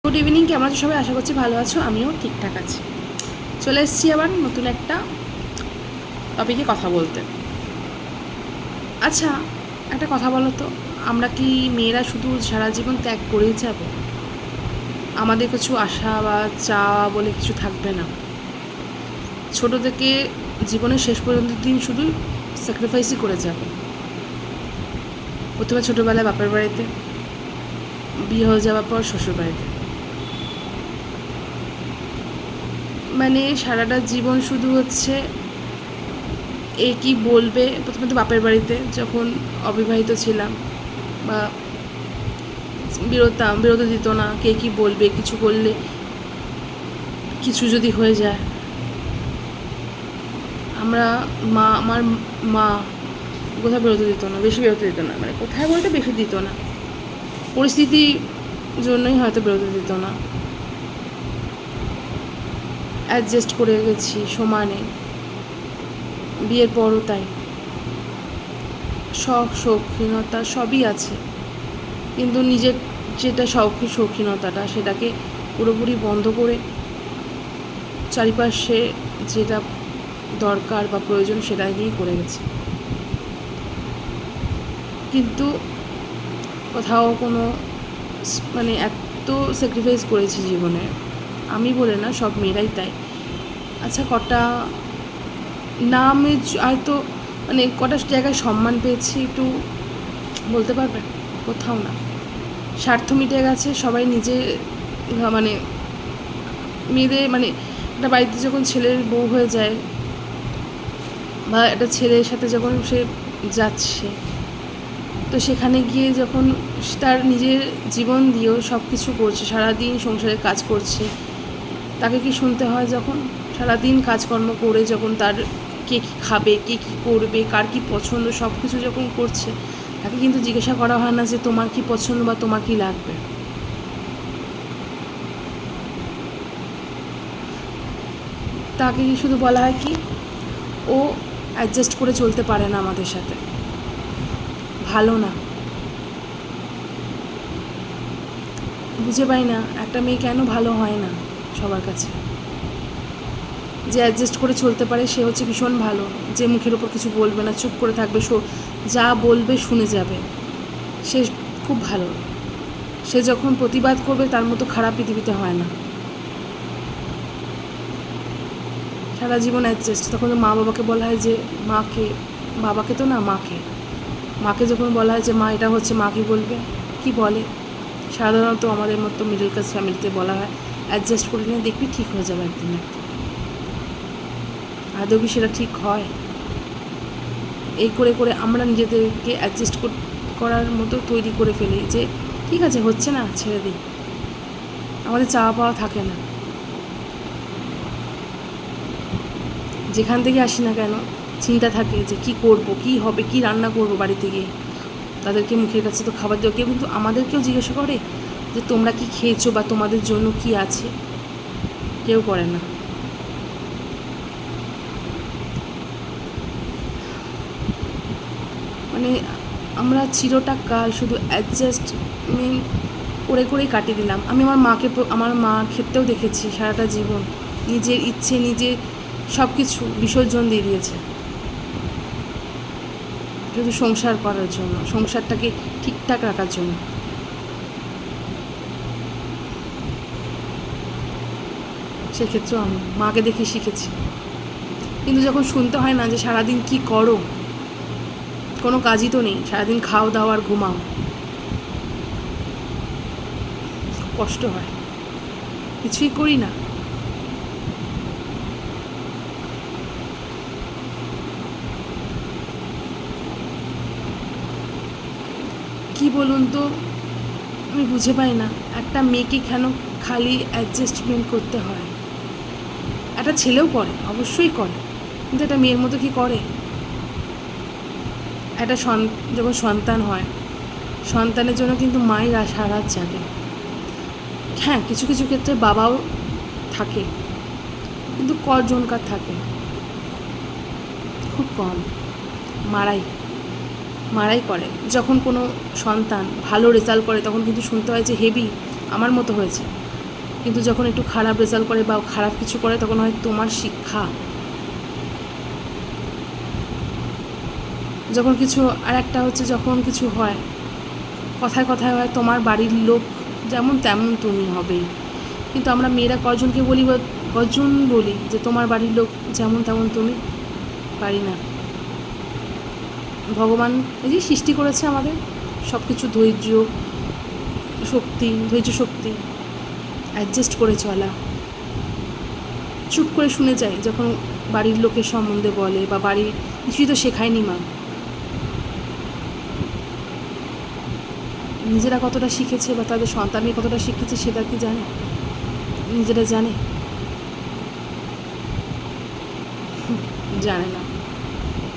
Good evening, কেমন আছো সবাই? আশা করছি ভালো আছো, আমিও ঠিকঠাক আছি। চলে এসেছি আবার নতুন একটা টপিকে কথা বলতে। আচ্ছা, একটা কথা বলো তো, আমরা কি মেয়েরা শুধু সারা জীবন ত্যাগ করেই যাব? আমাদের কিছু আশা বা চাওয়া বলে কিছু থাকবে না? ছোটো থেকে জীবনের শেষ পর্যন্ত দিন শুধু স্যাক্রিফাইসই করে যাব। প্রথমে ছোটোবেলায় বাপের বাড়িতে, বিয়ে হয়ে যাওয়ার পর শ্বশুর বাড়িতে, মানে সারাটা জীবন শুধু হচ্ছে এ কী বলবে। প্রথমে তো বাপের বাড়িতে যখন অবিবাহিত ছিলাম বা বিরতি দিত না, কে কী বলবে, কিছু করলে, কিছু যদি হয়ে যায়। আমার মা কোথাও বিরতি দিত না, বেশি বিরতি দিত না, মানে কোথায় বলতে বেশি দিত না, পরিস্থিতির জন্যই হয়তো বিরতি দিত না। অ্যাডজাস্ট করে গেছি সমানে, বিয়ের পরও তাই। শৌখিনতা সবই আছে, কিন্তু নিজের যেটা শৌখিনতাটা সেটাকে পুরোপুরি বন্ধ করে চারিপাশে যেটা দরকার বা প্রয়োজন সেটাই নিয়েই করে গেছি। কিন্তু কোথাও কোনো মানে এত স্যাক্রিফাইস করেছি জীবনে, আমি বলে না, সব মেয়েরাই তাই। আচ্ছা, কটা নামে হয়তো মানে কটা জায়গায় সম্মান পেয়েছি একটু বলতে পারবে? কোথাও না। স্বার্থ মিটে গেছে, সবাই নিজে মানে মেয়েদের মানে একটা বাড়িতে যখন ছেলের বউ হয়ে যায় বা একটা ছেলের সাথে যখন সে যাচ্ছে, তো সেখানে গিয়ে যখন তার নিজের জীবন দিয়েও সব কিছু করছে, সারাদিন সংসারে কাজ করছে, তাকে কি শুনতে হয় যখন সারাদিন কাজকর্ম করে যখন তার কে কী খাবে, কে কী করবে, কার কী পছন্দ, সব কিছু যখন করছে, তাকে কিন্তু জিজ্ঞাসা করা হয় না যে তোমার কী পছন্দ বা তোমার কী লাগবে। তাকে কি শুধু বলা হয় কি ও অ্যাডজাস্ট করে চলতে পারে না আমাদের সাথে, ভালো না। বুঝে পাই না একটা মেয়ে কেন ভালো হয় না সবার কাছে। যে অ্যাডজাস্ট করে চলতে পারে সে হচ্ছে ভীষণ ভালো, যে মুখের ওপর কিছু বলবে না, চুপ করে থাকবে, যা বলবে শুনে যাবে, সে খুব ভালো। সে যখন প্রতিবাদ করবে তার মতো খারাপ পৃথিবীতে হয় না। সারা জীবন অ্যাডজাস্ট। তখন মা বাবাকে বলা হয় যে মাকে, বাবাকে তো না, মাকে যখন বলা হয় যে মা এটা হচ্ছে, মা কি বলবে? কি বলে? সাধারণত আমাদের মতো মিডল ক্লাস ফ্যামিলিতে বলা হয় অ্যাডজাস্ট করে নিয়ে দেখবি ঠিক হয়ে যাবে একদিন একদিন। আদৌ কি সেটা ঠিক হয়? এই করে করে আমরা নিজেদেরকে অ্যাডজাস্ট করার মতো তৈরি করে ফেলি যে ঠিক আছে, হচ্ছে না, ছেড়ে দিই। আমাদের চাওয়া পাওয়া থাকে না। যেখান থেকে আসি না কেন চিন্তা থাকে যে কি করব, কি হবে, কি রান্না করব বাড়িতে গিয়ে। তাদেরকে মুখের কাছে তো খাবার দেওয়া, কেউ কিন্তু আমাদেরকেও জিজ্ঞাসা করে যে তোমরা কি খেয়েছো বা তোমাদের জন্য কি আছে? কেউ করে না। মানে আমরা চিরটা কাল শুধু অ্যাডজাস্টমেন্ট করে করেই কাটিয়ে দিলাম। আমি আমার মার ক্ষেত্রেও দেখেছি সারাটা জীবন নিজের ইচ্ছে, নিজের সব কিছু বিসর্জন দিয়ে দিয়েছে শুধু সংসার করার জন্য, সংসারটাকে ঠিকঠাক রাখার জন্য। সেক্ষেত্রেও আমি মাকে দেখে শিখেছি। কিন্তু যখন শুনতে হয় না যে সারাদিন কি করো, কোনো কাজই তো নেই, সারাদিন খাও দাও আর ঘুমাও, কষ্ট হয়, কিছুই করি না। কি বলুন তো, আমি বুঝে পাই না একটা মেয়েকে কেন খালি অ্যাডজাস্টমেন্ট করতে হয়। একটা ছেলেও করে, অবশ্যই করে, কিন্তু একটা মেয়ের মতো কি করে? একটা যখন সন্তান হয়, সন্তানের জন্য কিন্তু মায়ের সারা রাত জাগে। হ্যাঁ, কিছু কিছু ক্ষেত্রে বাবাও থাকে, কিন্তু কজনকার থাকে, খুব কম। মারাই করে। যখন কোনো সন্তান ভালো রেজাল্ট করে তখন কিন্তু শুনতে হয় যে হেবি আমার মতো হয়েছে, কিন্তু যখন একটু খারাপ রেজাল্ট করে বা খারাপ কিছু করে তখন হয় তোমার শিক্ষা। যখন কিছু, আর একটা হচ্ছে যখন কিছু হয় কথায় কথায় হয় তোমার বাড়ির লোক যেমন তেমন তুমি হবেই, কিন্তু আমরা মেয়েরা কজনকে বলি বা কজন বলি যে তোমার বাড়ির লোক যেমন তেমন তুমি? পারি না। ভগবান এই যে সৃষ্টি করেছে আমাদের সব কিছু ধৈর্য শক্তি অ্যাডজাস্ট করে চলা। চুপ করে শুনে যাই যখন বাড়ির লোকের সম্বন্ধে বলে, বা বাড়ির কিছুই তো শেখায়নি মা। নিজেরা কতটা শিখেছে বা তাদের সন্তানকে কতটা শিখেছে সেটা কি জানে? নিজেরা জানে? জানে না।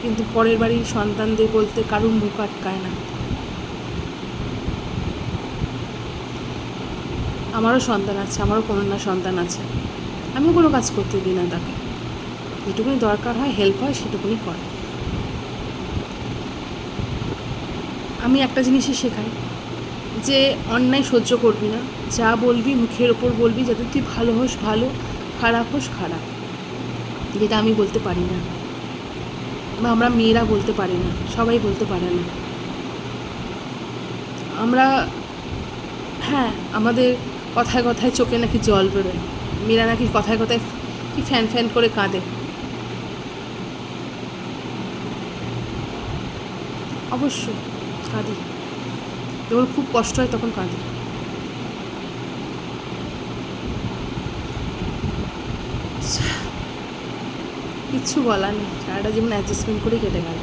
কিন্তু পরের বাড়ির সন্তানদের বলতে কারুর মুখ আটকায় না। আমারও সন্তান আছে, আমারও কন্যা সন্তান আছে, আমিও কোনো কাজ করতে দিই না তাকে। যেটুকুনি দরকার হয়, হেল্প হয়, সেটুকুনি করে। আমি একটা জিনিসই শেখাই যে অন্যায় সহ্য করবি না, যা বলবি মুখের ওপর বলবি, যাতে তুই ভালো হোস ভালো, খারাপ হোস খারাপ। যেটা আমি বলতে পারি না, বা আমরা মেয়েরা বলতে পারি না, সবাই বলতে পারে না। আমরা, হ্যাঁ, আমাদের কথায় কথায় চোখে নাকি জল বেরোয়, মেয়েরা নাকি কথায় কথায় কি ফ্যান ফ্যান করে কাঁদে। অবশ্যই কাঁদি, যখন খুব কষ্ট হয় তখন কাঁদি। কিচ্ছু বলার নেই, সারাটা জীবন অ্যাডজাস্টমেন্ট করেই কেটে গেল।